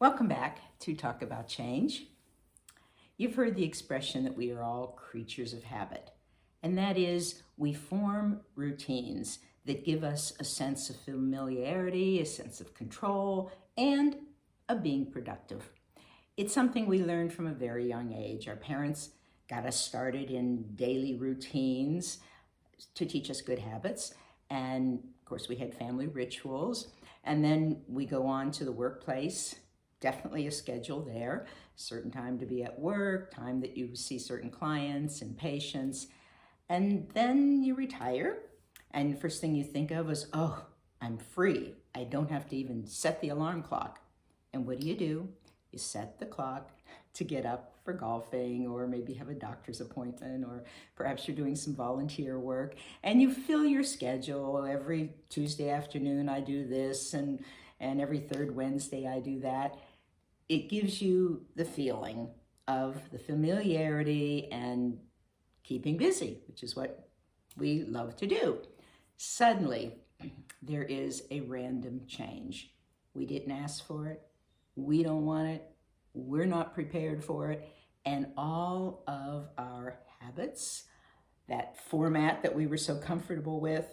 Welcome back to Talk About Change. You've heard the expression that we are all creatures of habit, and that is we form routines that give us a sense of familiarity, a sense of control, and of being productive. It's something we learned from a very young age. Our parents got us started in daily routines to teach us good habits, and of course we had family rituals, and then we go on to the workplace. Definitely a schedule there, certain time to be at work, time that you see certain clients and patients, and then you retire, and the first thing you think of is, oh, I'm free. I don't have to even set the alarm clock. And what do? You set the clock to get up for golfing, or maybe have a doctor's appointment, or perhaps you're doing some volunteer work, and you fill your schedule. Every Tuesday afternoon I do this, and every third Wednesday I do that. It gives you the feeling of the familiarity and keeping busy, which is what we love to do. Suddenly, there is a random change. We didn't ask for it. We don't want it. We're not prepared for it. And all of our habits, that format that we were so comfortable with,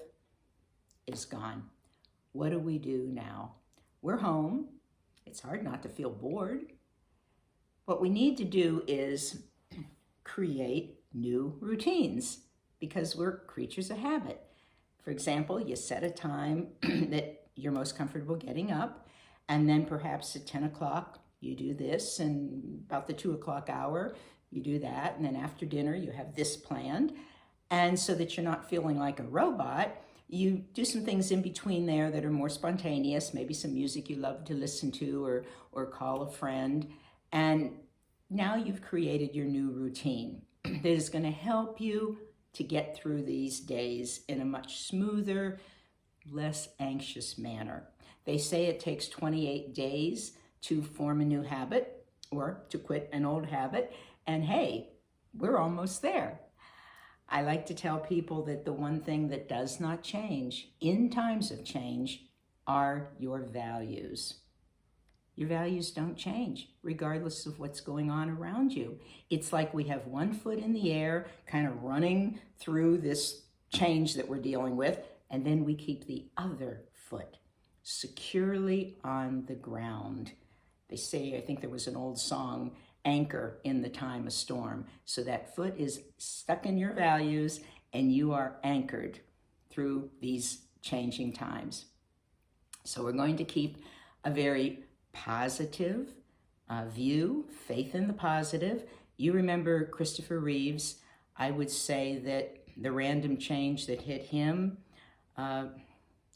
is gone. What do we do now? We're home. It's hard not to feel bored. What we need to do is create new routines because we're creatures of habit. For example, you set a time that you're most comfortable getting up, and then perhaps at 10 o'clock you do this, and about the 2 o'clock hour you do that, and then after dinner you have this planned. And so that you're not feeling like a robot, you do some things in between there that are more spontaneous, maybe some music you love to listen to, or call a friend. And now you've created your new routine that is going to help you to get through these days in a much smoother, less anxious manner. They say it takes 28 days to form a new habit or to quit an old habit. And hey, we're almost there. I like to tell people that the one thing that does not change in times of change are your values. Your values don't change regardless of what's going on around you. It's like we have one foot in the air, kind of running through this change that we're dealing with, and then we keep the other foot securely on the ground. They say, I think there was an old song, anchor in the time of storm. So that foot is stuck in your values and you are anchored through these changing times. So we're going to keep a very positive view, faith in the positive. You remember Christopher Reeves. I would say that the random change that hit him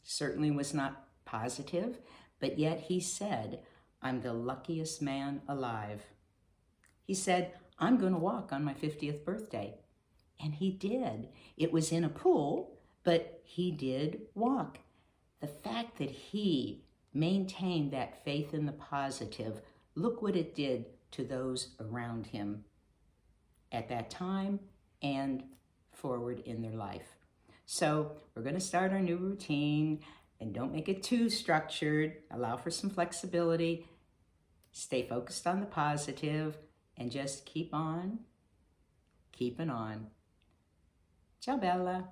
certainly was not positive, but yet he said, I'm the luckiest man alive. He said, I'm going to walk on my 50th birthday. And he did. It was in a pool, but he did walk. The fact that he maintained that faith in the positive, look what it did to those around him at that time and forward in their life. So we're going to start our new routine, and don't make it too structured. Allow for some flexibility. Stay focused on the positive. And just keep on keeping on. Ciao, Bella.